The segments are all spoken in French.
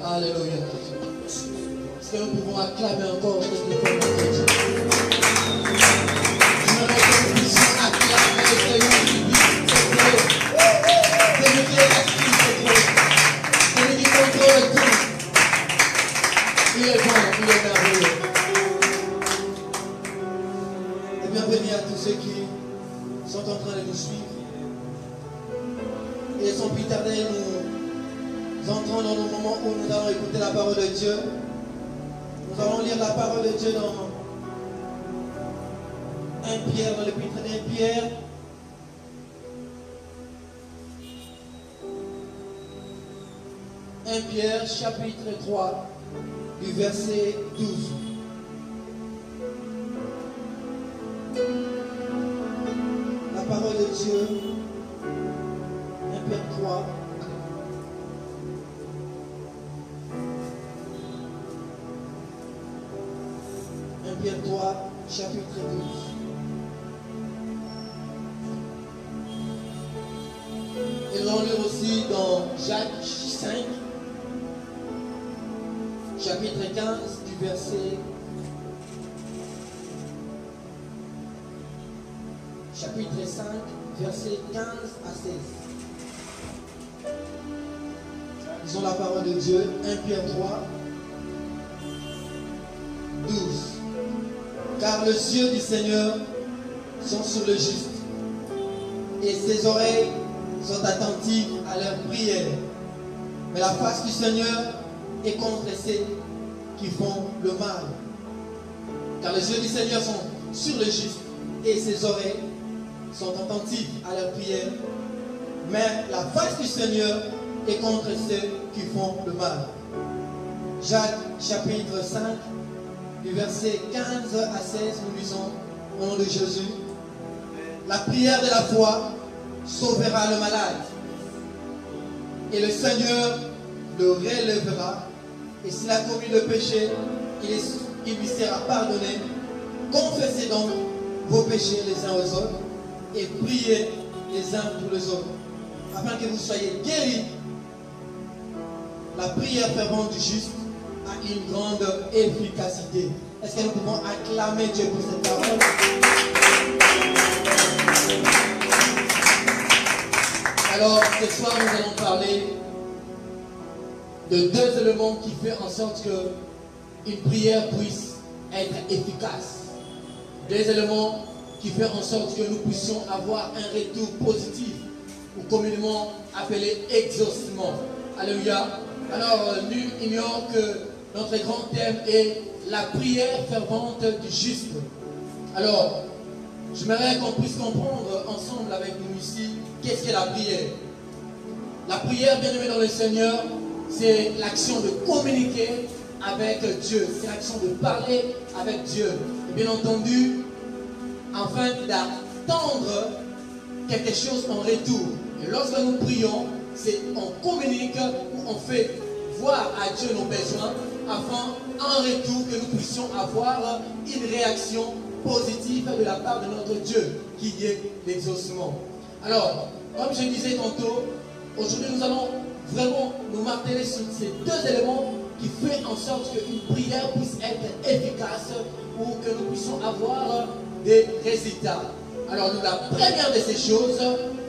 Alléluia. Est-ce que nous pouvons acclamer encore notre Dieu? J'aimerais que nous puissions acclamer le Seigneur qui vit, c'est vrai. C'est lui qui est actif, c'est vrai. C'est lui qui contrôle tout. Il est bon, il est merveilleux. Et bienvenue à tous ceux qui sont en train de nous suivre. Et sans plus tarder, nous entrons dans le moment où nous allons écouter la parole de Dieu. Nous allons lire la parole de Dieu dans 1 Pierre, dans l'épître d'1 Pierre. Pierre, chapitre 3, du verset 12. La parole de Dieu, 1 Pierre 3. Pierre 3, chapitre 12. Et l'on lit aussi dans Jacques 5, chapitre 15, du verset chapitre 5, verset 15 à 16. Lisons la parole de Dieu, 1 Pierre 3, 12. Car les yeux du Seigneur sont sur le juste, et ses oreilles sont attentives à leurs prières. Mais la face du Seigneur est contre ceux qui font le mal. Car les yeux du Seigneur sont sur le juste, et ses oreilles sont attentives à leurs prières. Mais la face du Seigneur est contre ceux qui font le mal. Jacques chapitre 5, du verset 15 à 16, nous lisons au nom de Jésus. La prière de la foi sauvera le malade, et le Seigneur le relèvera, et s'il a commis le péché, il lui sera pardonné. Confessez donc vos péchés les uns aux autres, et priez les uns pour les autres, afin que vous soyez guéris. La prière fervente du juste a une grande efficacité. Est-ce que nous pouvons acclamer Dieu pour cette parole? Alors, ce soir, nous allons parler de deux éléments qui font en sorte qu'une prière puisse être efficace. Deux éléments qui font en sorte que nous puissions avoir un retour positif, ou communément appelé exaucement. Alléluia. Alors, nul ignore que notre grand thème est la prière fervente du juste. Alors, j'aimerais qu'on puisse comprendre ensemble avec nous ici, qu'est-ce qu'est la prière. La prière, bien aimé dans le Seigneur, c'est l'action de communiquer avec Dieu. C'est l'action de parler avec Dieu. Et bien entendu, afin d'attendre quelque chose en retour. Et lorsque nous prions, c'est on communique ou on fait voir à Dieu nos besoins, afin en retour que nous puissions avoir une réaction positive de la part de notre Dieu, qui est l'exaucement. Alors, comme je disais tantôt, aujourd'hui nous allons vraiment nous marteler sur ces deux éléments qui font en sorte qu'une prière puisse être efficace ou que nous puissions avoir des résultats. Alors, la première de ces choses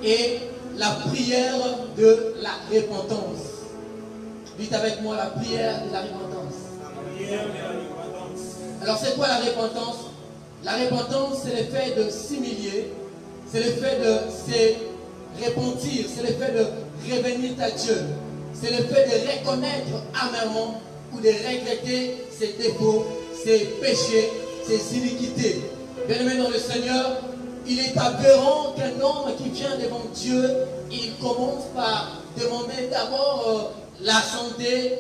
est la prière de la repentance. Dites avec moi la prière de la repentance. Alors c'est quoi la repentance? La repentance, c'est le fait de s'humilier, c'est le fait de se repentir, c'est le fait de revenir à Dieu, c'est le fait de reconnaître amèrement ou de regretter ses défauts, ses péchés, ses iniquités. Bien-aimé dans le Seigneur, il est aberrant qu'un homme qui vient devant Dieu, il commence par demander d'abord la santé,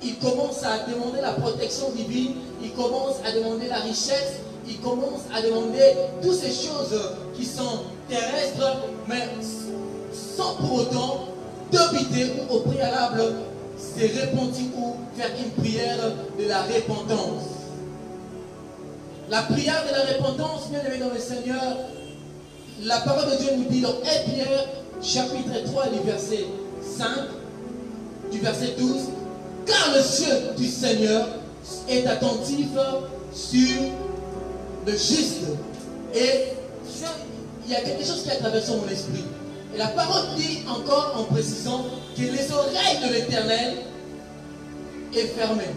il commence à demander la protection divine, il commence à demander la richesse, il commence à demander toutes ces choses qui sont terrestres, mais sans pour autant débiter ou au préalable se repentir ou faire une prière de la repentance. La prière de la repentance, bien aimé dans le Seigneur, la parole de Dieu nous dit dans 1 Pierre chapitre 3 du verset 5, du verset 12, car le ciel du Seigneur est attentif sur le juste. Et il y a quelque chose qui a traversé mon esprit. Et la parole dit encore en précisant que les oreilles de l'Éternel est fermée,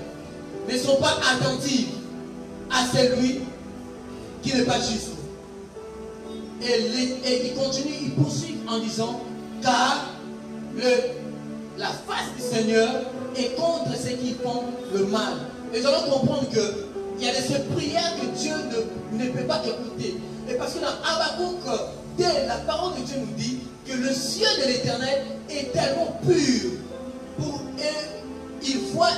ne sont pas attentives à celui qui n'est pas juste. Et il continue, il poursuit en disant, car la face du Seigneur est contre ceux qui font le mal. Et nous allons comprendre qu'il y a des prières que Dieu ne peut pas écouter. Et parce que dans Habakkuk, la parole de Dieu nous dit que le ciel de l'Éternel est tellement pur et il voit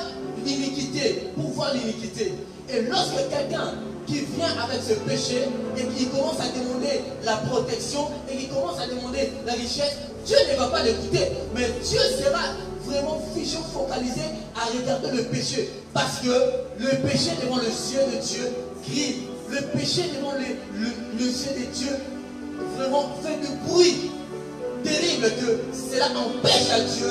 l'iniquité, pour voir l'iniquité. Et lorsque quelqu'un qui vient avec ce péché et qui commence à demander la protection et qui commence à demander la richesse, Dieu ne va pas l'écouter, mais Dieu sera vraiment figé, focalisé à regarder le péché, parce que le péché devant le ciel de Dieu crie, le péché devant le ciel de Dieu vraiment fait du bruit terrible que cela empêche à Dieu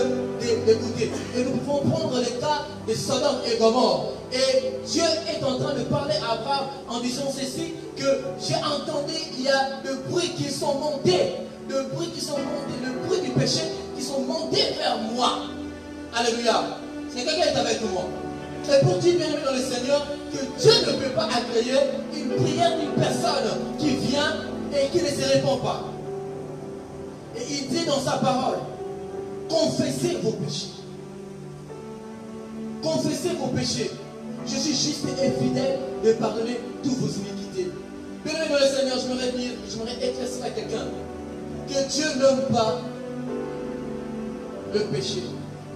d'écouter. Et nous pouvons prendre le cas de Sodome et Gomorrhe. Et Dieu est en train de parler à Abraham en disant ceci, que j'ai entendu qu'il y a de bruits qui sont montés, le bruit du péché qui sont montés vers moi. Alléluia. C'est quelqu'un qui est avec moi. Et pour dire bien aimé dans le Seigneur que Dieu ne peut pas accueillir une prière d'une personne qui vient et qui ne se répond pas. Et il dit dans sa parole, confessez vos péchés. Confessez vos péchés. Je suis juste et fidèle de pardonner toutes vos iniquités. Bien aimé dans le Seigneur, j'aimerais éclaircir à quelqu'un que Dieu n'aime pas le péché.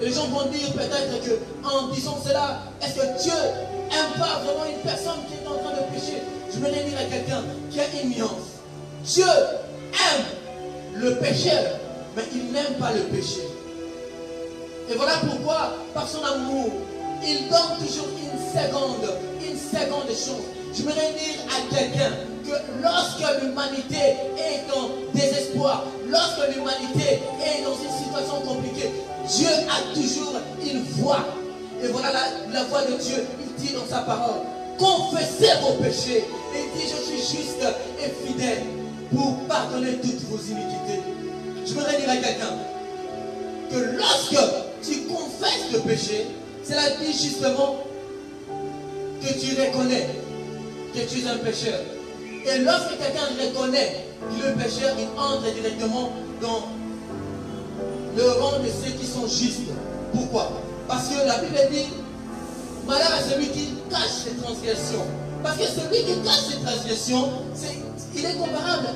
Et les gens vont dire peut-être qu'en disant cela, est-ce que Dieu n'aime pas vraiment une personne qui est en train de pécher? Je voudrais dire à quelqu'un qui a une nuance. Dieu aime le pécheur, mais il n'aime pas le péché. Et voilà pourquoi, par son amour, il donne toujours une seconde chance. Je voudrais dire à quelqu'un que lorsque l'humanité est en désespoir, lorsque l'humanité est dans une situation compliquée, Dieu a toujours une voix. Et voilà la voix de Dieu. Il dit dans sa parole, confessez vos péchés. Et il dit, je suis juste et fidèle pour pardonner toutes vos iniquités. Je voudrais dire à quelqu'un que lorsque tu confesses le péché, cela dit justement que tu reconnais que tu es un pécheur. Et lorsque quelqu'un reconnaît qu'il est pécheur, il entre directement dans le rang de ceux qui sont justes. Pourquoi? Parce que la Bible dit, malheur à celui qui cache ses transgressions. Parce que celui qui cache ses transgressions, il est comparable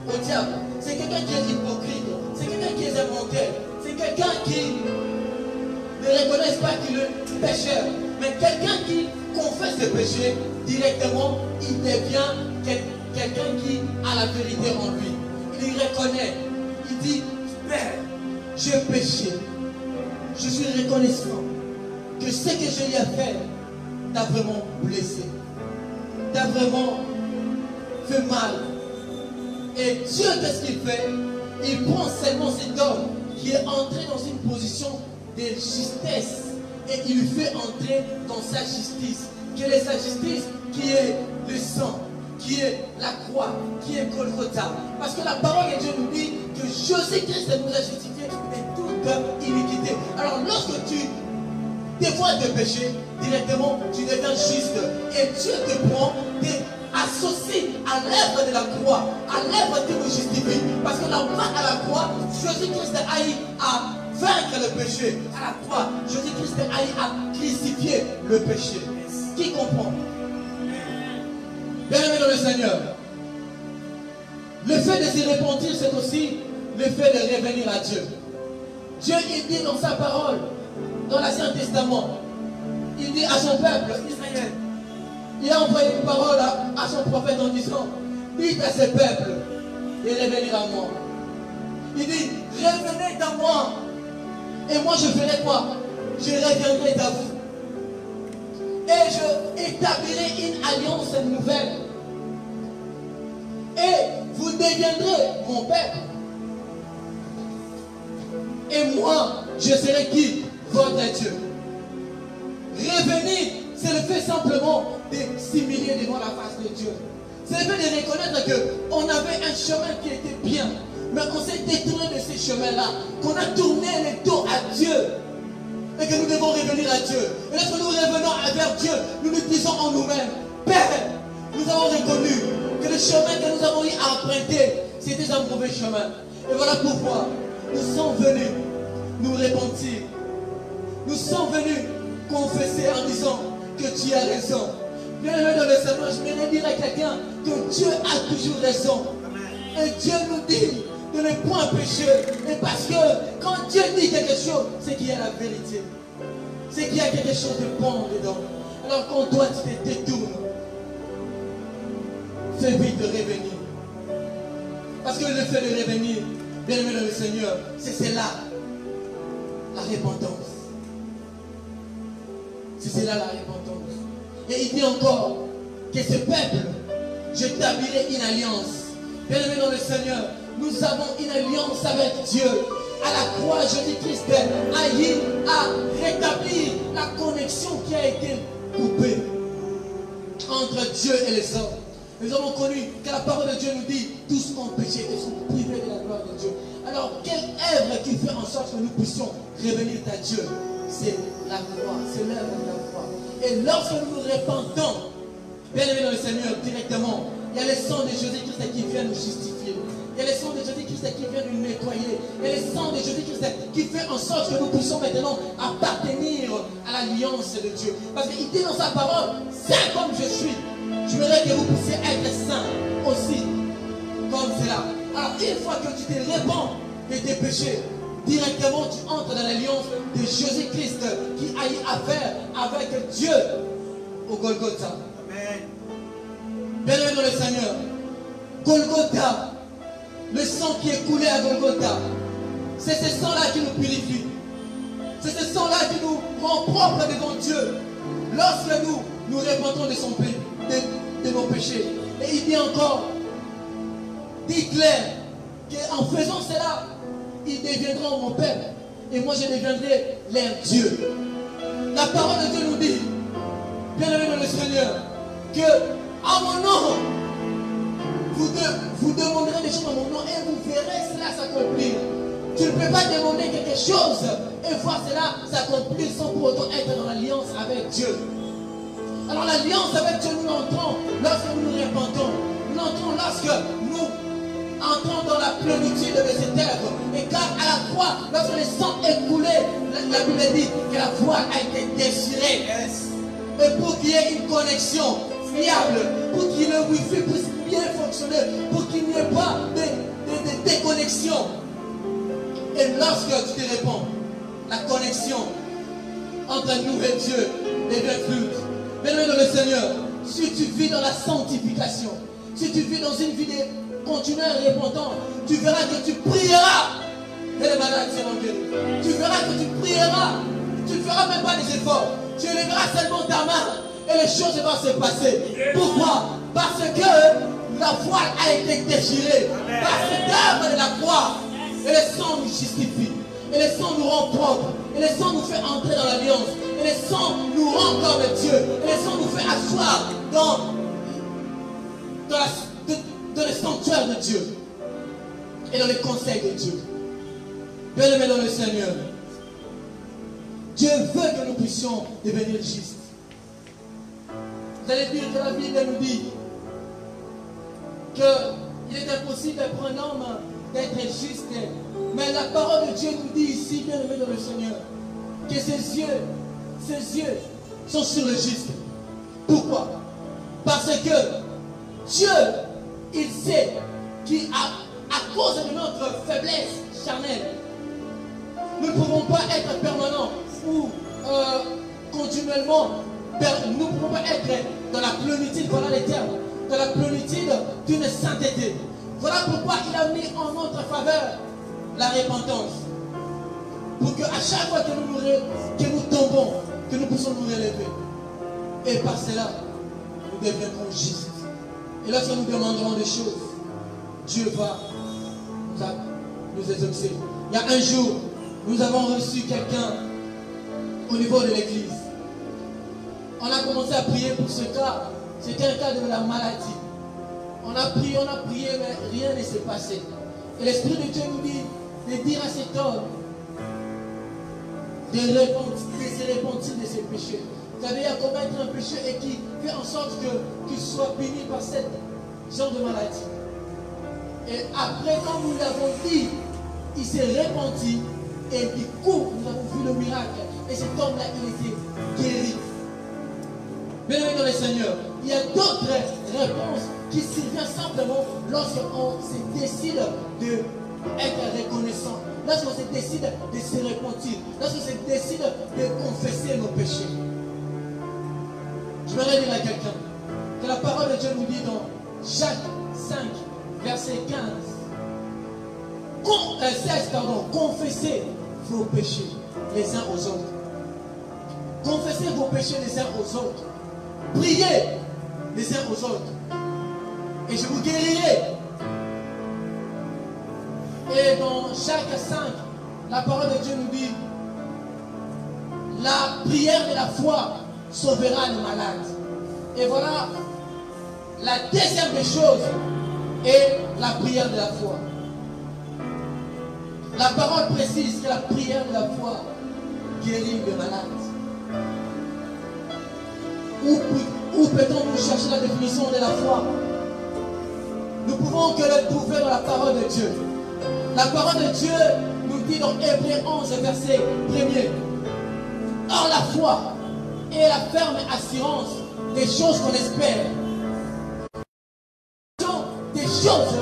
au diable. C'est quelqu'un qui est hypocrite. C'est quelqu'un qui est involontaire. C'est quelqu'un qui ne reconnaît pas qu'il est pécheur. Mais quelqu'un qui confesse ses péchés, directement, il devient quelqu'un qui a la vérité en lui. Il reconnaît. Il dit, Père, j'ai péché. Je suis reconnaissant que ce que je lui ai fait t'a vraiment blessé. T'a vraiment fait mal. Et Dieu, qu'est-ce qu'il fait? Il prend seulement cet homme qui est entré dans une position de justesse et il lui fait entrer dans sa justice. Quelle est sa justice? Qui est le sang, qui est la croix, qui est Golgotha. Parce que la parole de Dieu nous dit que Jésus-Christ nous a justifiés de toute iniquité. Alors lorsque tu dévoiles de péché, directement tu deviens juste. Et Dieu te prend, t'associe à l'œuvre de la croix, à l'œuvre qui nous justifie. Parce que là-bas à la croix, Jésus-Christ a eu à vaincre le péché. À la croix, Jésus-Christ a eu à crucifier le péché. Qui comprend? Bien aimé dans le Seigneur, le fait de se repentir, c'est aussi le fait de revenir à Dieu. Dieu, il dit dans sa parole, dans l'Ancien Testament, il dit à son peuple, Israël, il a envoyé une parole à son prophète en disant, dites à ce peuple de revenir à moi. Il dit, revenez à moi, et moi je ferai quoi? Je reviendrai à vous. Et je établirai une alliance nouvelle. Et vous deviendrez mon peuple. Et moi, je serai qui? Votre Dieu. revenir, c'est le fait simplement de s'humilier devant la face de Dieu. C'est le fait de reconnaître qu'on avait un chemin qui était bien, mais qu'on s'est détourné de ces chemins-là, qu'on a tourné le dos à Dieu, et que nous devons revenir à Dieu. Et lorsque nous revenons vers Dieu, nous nous disons en nous-mêmes, Père, nous avons reconnu que le chemin que nous avons eu à emprunter, c'était un mauvais chemin. Et voilà pourquoi nous sommes venus nous repentir. Nous sommes venus confesser en disant que Dieu a raison. Bien-aimé dans le Seigneur, je vais dire à quelqu'un que Dieu a toujours raison. Et Dieu nous dit de ne point pécher. Et parce que quand Dieu dit quelque chose, c'est qu'il y a la vérité. C'est qu'il y a quelque chose de bon dedans. Alors quand toi tu te détournes, fais vite de revenir. Parce que le fait de revenir, bien-aimé dans le Seigneur, c'est cela, la repentance. C'est cela la repentance. Et il dit encore que ce peuple, j'établirai une alliance. Bien-aimé dans le Seigneur, nous avons une alliance avec Dieu. À la croix, Jésus-Christ a rétabli la connexion qui a été coupée entre Dieu et les hommes. Nous avons connu que la parole de Dieu nous dit tous ont péché et sont privés de la gloire de Dieu. Alors, quelle œuvre qui fait en sorte que nous puissions revenir à Dieu? C'est la croix, c'est l'œuvre de la croix. Et lorsque nous nous repentons, bien aimé dans le Seigneur, directement, il y a le sang de Jésus-Christ qui vient nous justifier. Il y a le sang de Jésus-Christ qui vient nous nettoyer. Il y a le sang de Jésus-Christ qui fait en sorte que nous puissions maintenant appartenir à l'alliance de Dieu. Parce qu'il dit dans sa parole, saint comme je suis, je voudrais que vous puissiez être saints aussi, comme cela. Alors une fois que tu te répands de tes péchés, directement tu entres dans l'alliance de Jésus-Christ qui a eu affaire avec Dieu au Golgotha. Amen. Bien-aimé dans le Seigneur, Golgotha, le sang qui est coulé à Golgotha, c'est ce sang-là qui nous purifie. C'est ce sang-là qui nous rend propres devant Dieu. Lorsque nous repentons de son péché, de nos péchés. Et il dit encore, dites-leur qu'en faisant cela, ils deviendront mon peuple. Et moi je deviendrai leur Dieu. La parole de Dieu nous dit, bien-aimé dans le Seigneur, que en mon nom, vous demanderez des choses en mon nom et vous verrez cela s'accomplir. Tu ne peux pas demander quelque chose et voir cela s'accomplir sans pour autant être dans l'alliance avec Dieu. Alors l'alliance avec Dieu, nous l'entrons lorsque nous nous repentons. Nous l'entrons lorsque nous entrons dans la plénitude de cette œuvre. Et car à la croix, lorsque le sang est coulé, la Bible dit que la voile a été déchirée. Yes. Et pour qu'il y ait une connexion fiable, pour qu'il le Wi-Fi puisse bien fonctionner, pour qu'il n'y ait pas de déconnexion. Et lorsque tu te réponds, la connexion entre nous et Dieu devient fluide. Bien-aimé dans le Seigneur, si tu vis dans la sanctification, si tu vis dans une vie de continuelle repentant, tu verras que tu prieras et les malades seront guéris. Tu verras que tu prieras, tu ne feras même pas des efforts. Tu lèveras seulement ta main et les choses vont se passer. Pourquoi? Parce que la voile a été déchirée. Par cette œuvre de la croix, et le sang nous justifie. Et le sang nous rend propres. Et le sang nous fait entrer dans l'alliance. Et le sang nous rend comme Dieu. Et le sang nous fait asseoir dans le sanctuaire de Dieu. Et dans les conseils de Dieu. Bien-aimés dans le Seigneur, Dieu veut que nous puissions devenir justes. Vous allez dire que la Bible nous dit qu'il est impossible pour un homme d'être juste. Mais la parole de Dieu nous dit ici, bien-aimés dans le Seigneur, que ses yeux sont sur le juste. Pourquoi? Parce que Dieu, il sait qu'à cause de notre faiblesse charnelle, nous ne pouvons pas être permanents ou continuellement, nous ne pouvons pas être dans la plénitude, voilà les termes, dans la plénitude d'une sainteté. Voilà pourquoi il a mis en notre faveur la repentance. Pour qu'à chaque fois que nous tombons, que nous puissions nous relever. Et par cela, nous deviendrons justes. Et lorsque nous demanderons des choses, Dieu va nous exaucer. Il y a un jour, nous avons reçu quelqu'un au niveau de l'église. commencé à prier pour ce cas. C'était un cas de la maladie. On a prié, mais rien ne s'est passé. Et l'Esprit de Dieu nous dit de dire à cet homme de se repentir de ses péchés. C'est-à-dire à commettre un péché et qui fait en sorte qu'il soit béni par cette genre de maladie. Et après, quand nous l'avons dit, il s'est repenti et du coup, nous avons vu le miracle. Et cet homme-là, il était guéri. Bien-aimé dans le Seigneur, il y a d'autres réponses qui surviennent simplement lorsqu'on se décide d'être reconnaissant, lorsqu'on se décide de se repentir, lorsqu'on se décide de confesser nos péchés. Je voudrais dire à quelqu'un que la parole de Dieu nous dit dans Jacques 5, verset 15, 16, confessez vos péchés les uns aux autres. Confessez vos péchés les uns aux autres. Priez les uns aux autres. Et je vous guérirai. Et dans Jacques 5, la parole de Dieu nous dit, la prière de la foi sauvera les malades. Et voilà, la deuxième des choses est la prière de la foi. La parole précise que la prière de la foi guérit les malades. Où peut-on nous chercher la définition de la foi? Nous pouvons que le trouver dans la parole de Dieu. La parole de Dieu nous dit dans Hébreux 11, verset 1er. Or la foi est la ferme assurance des choses qu'on espère. Des choses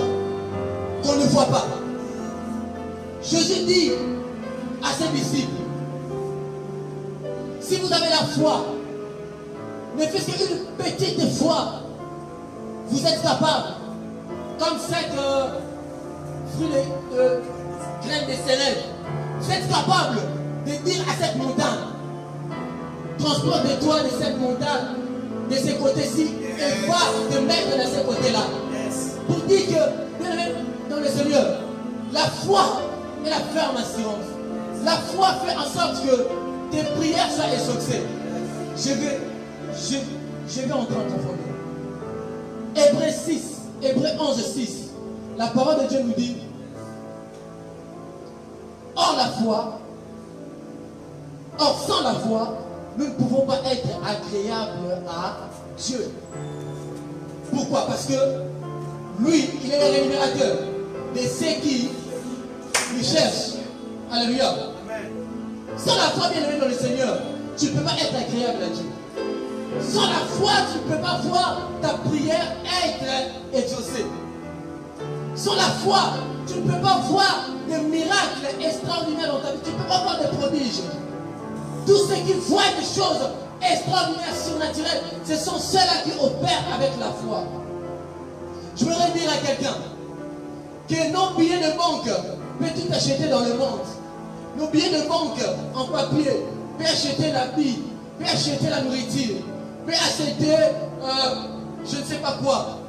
qu'on ne voit pas. Jésus dit à ses disciples, si vous avez la foi, ne faites qu'une petite foi, vous êtes capable, comme cette fruit de graine de sélève, vous êtes capable de dire à cette montagne, transporte-toi de cette montagne, de ce côté-ci, et va te mettre de ce côté-là. Pour dire que, bien aimé dans le Seigneur, la foi est la ferme assurance. La foi fait en sorte que tes prières soient exaucées. Je vais entrer en profondeur. Hébreux 11, 6. La parole de Dieu nous dit, or sans la foi, nous ne pouvons pas être agréables à Dieu. Pourquoi? Parce que lui, il est le rémunérateur de ceux qui lui cherchent. Alléluia. Sans la foi, bien aimé dans le Seigneur, tu ne peux pas être agréable à Dieu. Sans la foi, tu ne peux pas voir ta prière être exaucée. Sans la foi, tu ne peux pas voir des miracles extraordinaires dans ta vie. Tu ne peux pas voir des prodiges. Tous ceux qui voient des choses extraordinaires, surnaturelles, ce sont ceux-là qui opèrent avec la foi. Je voudrais dire à quelqu'un que nos billets de banque peuvent tout acheter dans le monde. Nos billets de banque en papier peuvent acheter la vie, peuvent acheter la nourriture, peuvent acheter je ne sais pas quoi.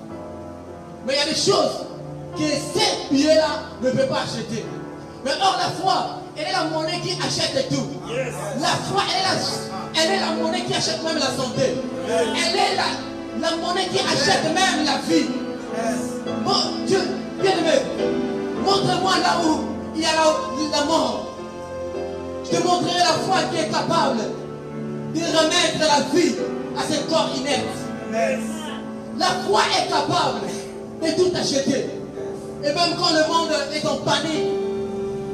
Mais il y a des choses que ces billets-là ne peuvent pas acheter. Mais or la foi, elle est la monnaie qui achète tout. Yes. La foi, elle est la monnaie qui achète même la santé. Yes. Elle est la monnaie qui achète même la vie. Yes. Bon Dieu, bien aimé, montre-moi là où il y a la mort. Je te montrerai la foi qui est capable de remettre la vie à ce corps inerte. Yes. La foi est capable de tout acheter. Et même quand le monde est en panique,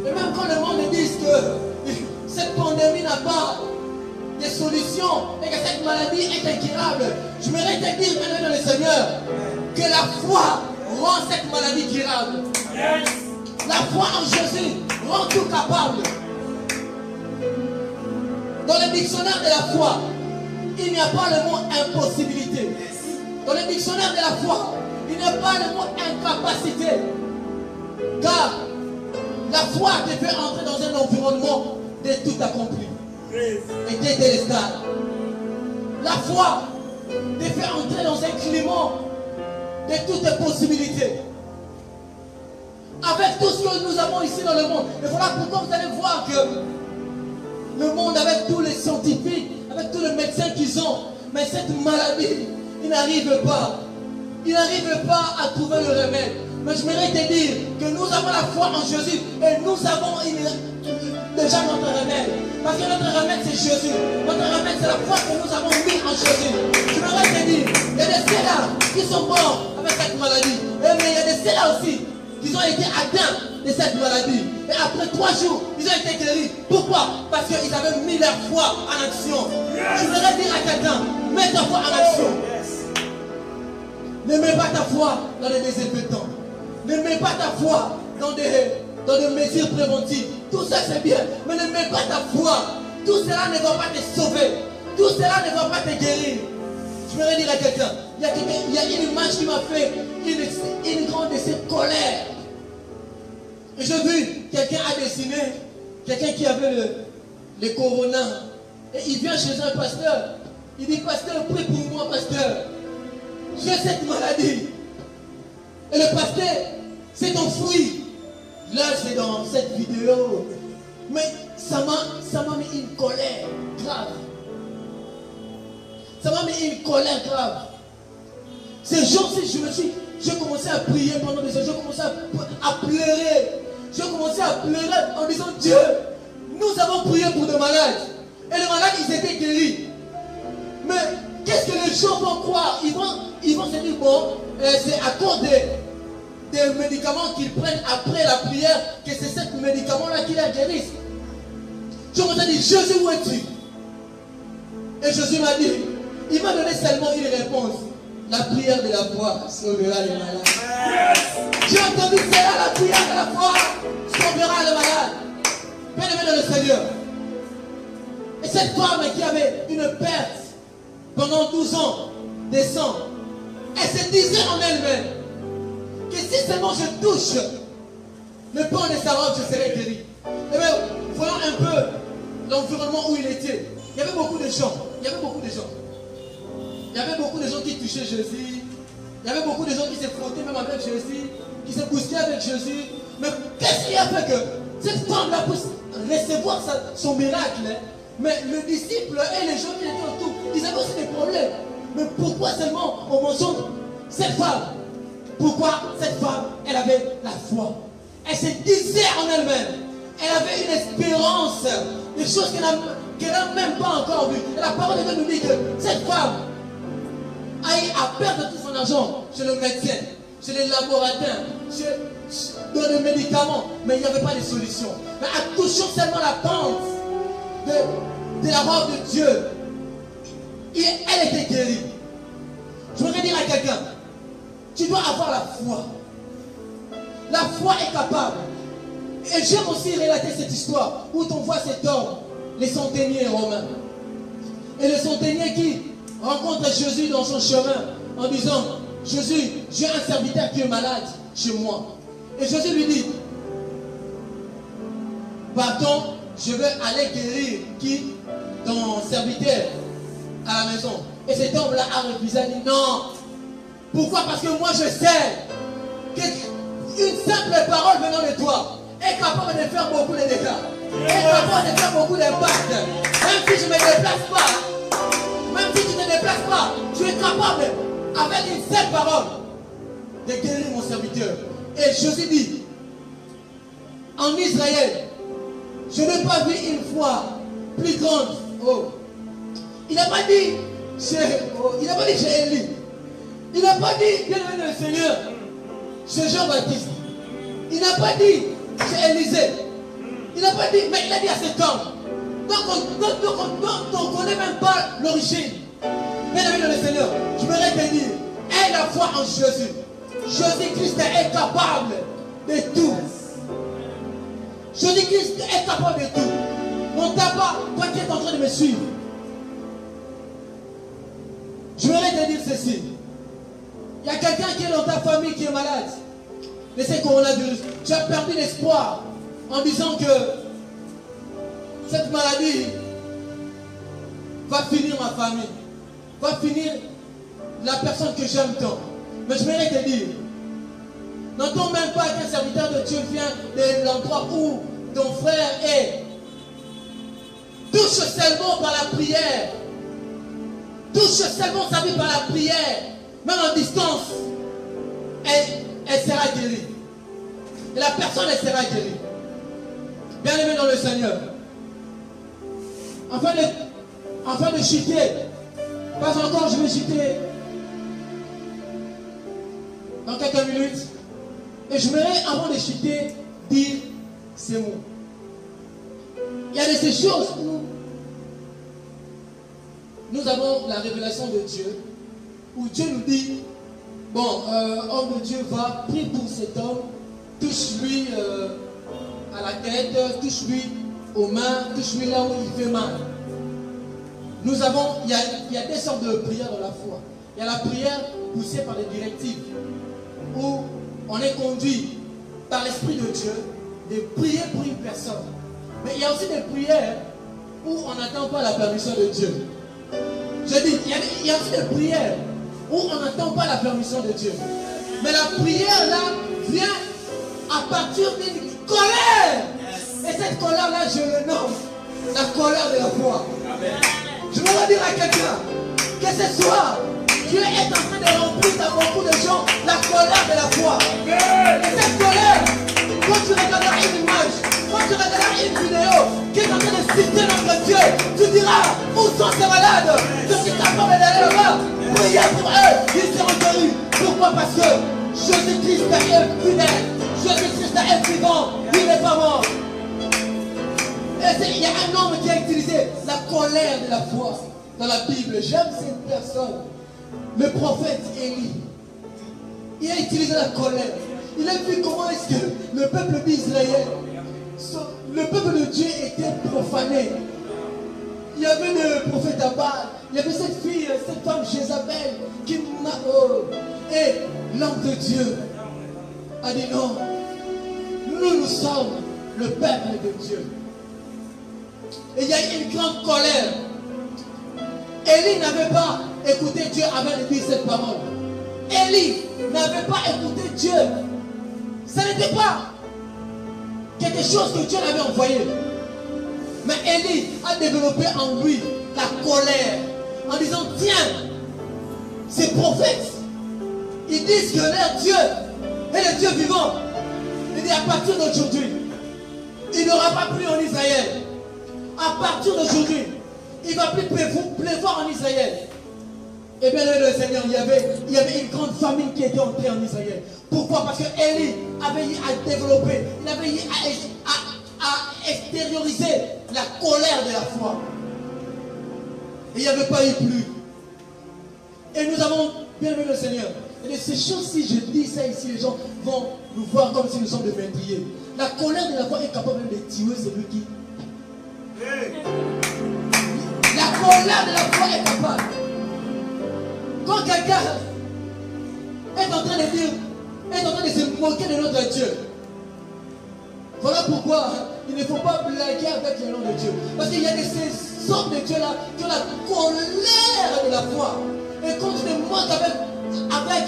et même quand le monde dit que cette pandémie n'a pas de solution et que cette maladie est incurable, je voudrais te dire maintenant dans le Seigneur que la foi rend cette maladie curable. Yes. La foi en Jésus rend tout capable. Dans le dictionnaire de la foi, il n'y a pas le mot impossibilité. Dans le dictionnaire de la foi, il n'y a pas le mot incapacité. Car la foi te fait entrer dans un environnement de tout accompli et de délestal. La foi te fait entrer dans un climat de toutes possibilités. Avec tout ce que nous avons ici dans le monde. Et voilà pourquoi vous allez voir que le monde, avec tous les scientifiques, avec tous les médecins qu'ils ont, Mais cette maladie, il n'arrive pas. Il n'arrive pas à trouver le remède. Mais je voudrais te dire que nous avons la foi en Jésus et nous avons déjà notre remède. Parce que notre remède c'est Jésus. Notre remède c'est la foi que nous avons mis en Jésus. Je voudrais te dire, il y a des ceux-là qui sont morts avec cette maladie. Mais il y a des ceux-là aussi qui ont été atteints de cette maladie. Et après 3 jours, ils ont été guéris. Pourquoi? Parce qu'ils avaient mis leur foi en action. Je voudrais dire à quelqu'un, mets ta foi en action. Ne mets pas ta foi dans les désinfectants. Ne mets pas ta foi dans des mesures préventives. Tout ça c'est bien, mais ne mets pas ta foi. Tout cela ne va pas te sauver. Tout cela ne va pas te guérir. Je voudrais dire à quelqu'un, il y a une image qui m'a fait une grande colère. Et j'ai vu quelqu'un a dessiné, quelqu'un qui avait le corona. Et il vient chez un pasteur. Il dit, pasteur, prie pour moi, pasteur. J'ai cette maladie. Et le pasteur s'est enfui. Là, c'est dans cette vidéo. Mais ça m'a mis une colère grave. Ça m'a mis une colère grave. Ces jours-ci, j'ai commencé à prier pendant des heures. J'ai commencé à pleurer. J'ai commencé à pleurer en disant, Dieu, nous avons prié pour des malades. Et les malades, ils étaient guéris. Mais qu'est-ce que les gens vont croire? Ils vont se dire, bon, c'est à cause des médicaments qu'ils prennent après la prière que c'est ce médicament-là qui les guérissent. Je me suis dit, Jésus, où es-tu? Et Jésus m'a dit, il m'a donné seulement une réponse. La prière de la foi sauvera les malades. J'ai entendu cela, la prière de la foi sauvera les malades. Bien-aimé dans le Seigneur. Et cette femme qui avait une perte pendant 12 ans de sang, elle se disait en elle-même que si seulement je touche le pan de sa robe, je serai guéri. Et bien, voyons un peu l'environnement où il était. Il y avait beaucoup de gens. Il y avait beaucoup de gens. Il y avait beaucoup de gens qui touchaient Jésus. Il y avait beaucoup de gens qui se frottaient même avec Jésus, qui se bousculaient avec Jésus. Mais qu'est-ce qui a fait que cette femme-là puisse recevoir son miracle? Mais le disciple et les gens qui étaient autour, ils avaient aussi des problèmes. Mais pourquoi seulement on mentionne cette femme? Pourquoi cette femme, elle avait la foi? Elle se disait en elle-même. Elle avait une espérance, des choses qu'elle n'a même pas encore vues. Et la parole de Dieu nous dit que cette femme a eu à perdre tout son argent chez le médecin, chez les laboratoires, dans les médicaments, mais il n'y avait pas de solution. Mais en touchant seulement la pente de la robe de Dieu, elle était guérie. Je voudrais dire à quelqu'un, tu dois avoir la foi. La foi est capable. Et j'aime aussi relater cette histoire où on voit cet homme, les centeniers romains. Et le centenier qui rencontre Jésus dans son chemin en disant, Jésus, j'ai un serviteur qui est malade chez moi. Et Jésus lui dit, partons, je vais aller guérir qui? Ton serviteur à la maison. Et cet homme-là a refusé, a dit non. Pourquoi? Parce que moi je sais qu'une simple parole venant de toi est capable de faire beaucoup de dégâts. Est capable de faire beaucoup d'impact. Même si je ne me déplace pas, même si tu ne te déplaces pas, tu es capable, avec une seule parole, de guérir mon serviteur. Et Jésus dit, en Israël, je n'ai pas vu une foi plus grande. Oh. Il n'a pas dit chez Élie. Il n'a pas dit, bien-aimé le Seigneur, chez Jean-Baptiste. Il n'a pas dit chez Élisée. Il n'a pas dit, mais il a dit à cet homme. Donc on ne connaît même pas l'origine. Bien-aimé le Seigneur, je voudrais te dire, aie la foi en Jésus. Jésus-Christ est capable de tout. Jésus-Christ est capable de tout. Non, t'as pas, toi qui es en train de me suivre. Je voudrais te dire ceci. Il y a quelqu'un qui est dans ta famille qui est malade de ce coronavirus. Tu as perdu l'espoir en disant que cette maladie va finir ma famille, va finir la personne que j'aime tant. Mais je voudrais te dire, n'entends même pas qu'un serviteur de Dieu vient de l'endroit où ton frère est. Touche seulement par la prière touche seulement sa vie par la prière, même en distance, elle sera guérie. Et la personne, elle sera guérie. Bien aimé dans le Seigneur. Afin de chuter, pas encore, je vais chuter dans quelques minutes. Et je voudrais, avant de chuter, dire ces mots. Il y a de ces choses où nous avons la révélation de Dieu, où Dieu nous dit, bon, homme de Dieu, va, prie pour cet homme, touche-lui à la tête, touche-lui aux mains, touche-lui là où il fait mal. Nous avons, il y a des sortes de prières dans la foi. Il y a la prière poussée par les directives, où on est conduit par l'Esprit de Dieu de prier pour une personne. Mais il y a aussi des prières où on n'attend pas la permission de Dieu. Je dis, il y a aussi des prières où on n'attend pas la permission de Dieu. Mais la prière là vient à partir d'une colère. Et cette colère là, je le nomme la colère de la foi. Je voudrais dire à quelqu'un que ce soir, Dieu est en train de remplir dans beaucoup de gens la colère de la foi. Et cette colère, quand tu regarderas une image, quand tu regarderas une vidéo qui est en train de citer notre Dieu, tu diras, où sont ces malades? Je suis capable d'aller là-bas, prier pour eux, ils seront guéris. Pourquoi? Parce que Jésus-Christ est fidèle, Jésus-Christ est vivant, il n'est pas mort. Et il y a un homme qui a utilisé la colère de la foi dans la Bible. J'aime cette personne, le prophète Élie. Il a utilisé la colère. Il a vu comment est-ce que le peuple d'Israël, le peuple de Dieu était profané. Il y avait le prophète Abad, il y avait cette fille, cette femme Jézabel qui m'a... Et l'homme de Dieu a dit non, nous sommes le peuple de Dieu. Et il y a une grande colère. Élie n'avait pas écouté Dieu avant de dire cette parole. Élie n'avait pas écouté Dieu. Ce n'était pas quelque chose que Dieu l'avait envoyé. Mais Élie a développé en lui la colère en disant, tiens, ces prophètes, ils disent que leur Dieu est le Dieu vivant. Il dit, à partir d'aujourd'hui, il n'aura pas plu en Israël. À partir d'aujourd'hui, il ne va plus pleuvoir en Israël. Et bien le Seigneur, il y avait une grande famine qui était entrée en Israël. Pourquoi? Parce que Élie avait eu à développer, il avait eu à extérioriser la colère de la foi. Et il n'y avait pas eu plus. Et nous avons bien aimé le Seigneur. Et de ces choses, si je dis ça ici, les gens vont nous voir comme si nous sommes des meurtriers. La colère de la foi est capable de tuer celui qui... La colère de la foi est capable. Quand quelqu'un est en train de dire, est en train de se moquer de notre Dieu, voilà pourquoi il ne faut pas blaguer avec le nom de Dieu. Parce qu'il y a ces sortes de Dieu là qui ont la colère de la foi. Et quand tu te moques avec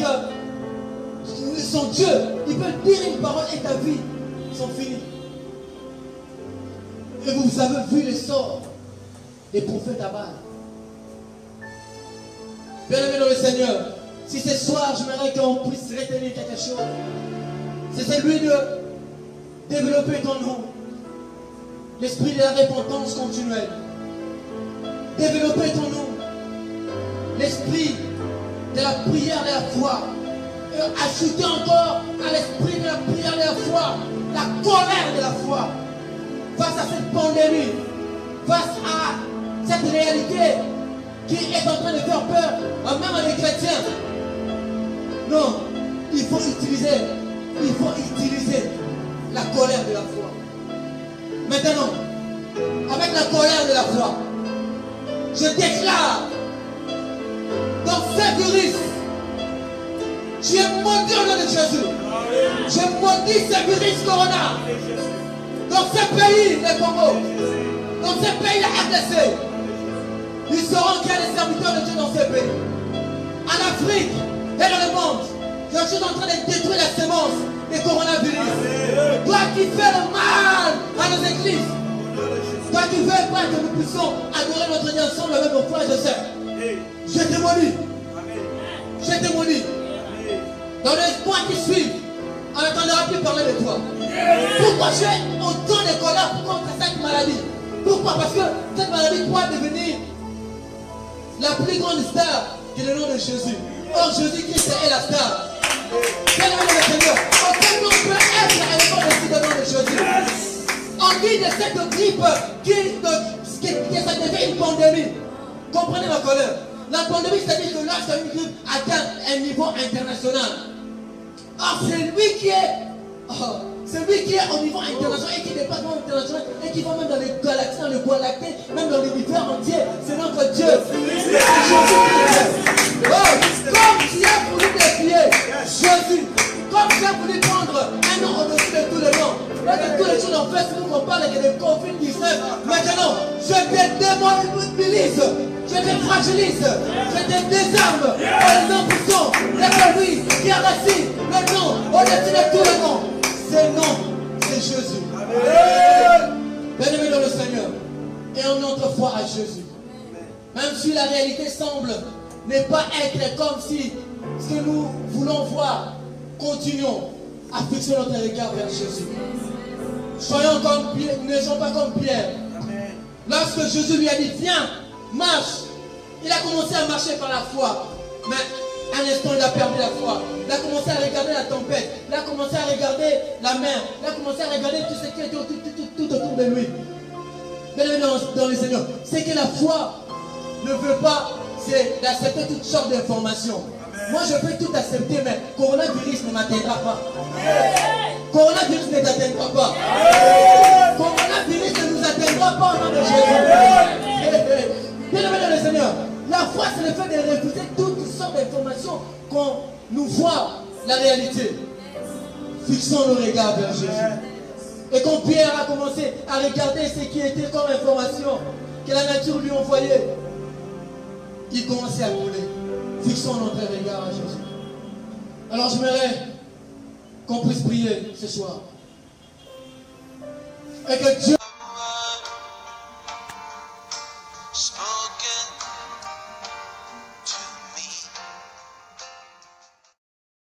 son Dieu, il peut dire une parole et ta vie sont finies. Et vous avez vu le sort des prophètes à Baal. Bien-aimé dans le Seigneur, si ce soir j'aimerais qu'on puisse retenir quelque chose, c'est celui de développer ton nom, l'esprit de la repentance continuelle. Développer ton nom, l'esprit de la prière de la foi. Et ajouter encore à l'esprit de la prière de la foi, la colère de la foi. Face à cette pandémie, face à cette réalité qui est en train de faire peur, même à des chrétiens. Non, il faut utiliser la colère de la foi. Maintenant, avec la colère de la foi, je déclare dans ce virus, tu es maudit au nom de Jésus. Je maudis ce virus corona. Dans ce pays, le Congo, dans ce pays, la RDC, ils sauront qu'il y a des serviteurs de Dieu dans ce pays. En Afrique et dans le monde, je suis en train de détruire la sémence des coronavirus. Toi qui fais le mal à nos églises, toi qui veux pas que nous puissions adorer notre Dieu ensemble, même nos frères et sœurs, je démolis. Je démolis. Dans l'espoir qui suit, on n'entendra plus parler de toi. Pourquoi j'ai autant de colère contre cette maladie? Pourquoi? Parce que cette maladie pourra devenir la plus grande star que le nom de Jésus. Or, Jésus-Christ est la star. Quel est le Seigneur? Aucun nom peut être élevé au-dessus du nom de Jésus. On dit de cette grippe que ça devient une pandémie. Comprenez ma colère. La pandémie, c'est-à-dire que lorsqu'une grippe atteint un niveau international. Or, c'est lui qui est au niveau international et qui dépasse le niveau international et qui va même dans les galaxies, dans le Voie lactée, même dans l'univers entier. C'est notre Dieu. Comme tu as voulu défier Jésus, comme tu as voulu prendre un nom au-dessus de tous les noms. Tous les jours en Facebook, on parle de Covid-19. Maintenant, je te démobilise, je te fragilise, je te désarme. Au nom puissant, le lui qui a racine, le nom au-dessus de tous les noms. C'est le nom, c'est Jésus. Bien-aimés dans le Seigneur, et en notre foi à Jésus. Même si la réalité semble ne pas être comme si ce que nous voulons voir, continuons à fixer notre regard vers Jésus. Soyons comme Pierre, ne soyons pas comme Pierre. Lorsque Jésus lui a dit, viens, marche, il a commencé à marcher par la foi. Mais un instant, il a perdu la foi. Il a commencé à regarder la tempête. Il a commencé à regarder la mer. Il a commencé à regarder tout ce qui était tout autour de lui. Mais dans le Seigneur, c'est que la foi ne veut pas, c'est d'accepter toutes sortes d'informations. Moi, je peux tout accepter, mais coronavirus ne m'atteindra pas. Coronavirus ne t'atteindra pas. Coronavirus ne nous atteindra pas au nom de Jésus. Bien-aimé dans le Seigneur, la foi, c'est le fait de refuser toutes sortes d'informations qu'on nous voit la réalité. Fixons nos regards vers Jésus. Et quand Pierre a commencé à regarder ce qui était comme information que la nature lui envoyait, il commençait à couler. Fixons notre regard à Jésus. Alors j'aimerais qu'on puisse prier ce soir. Et que Dieu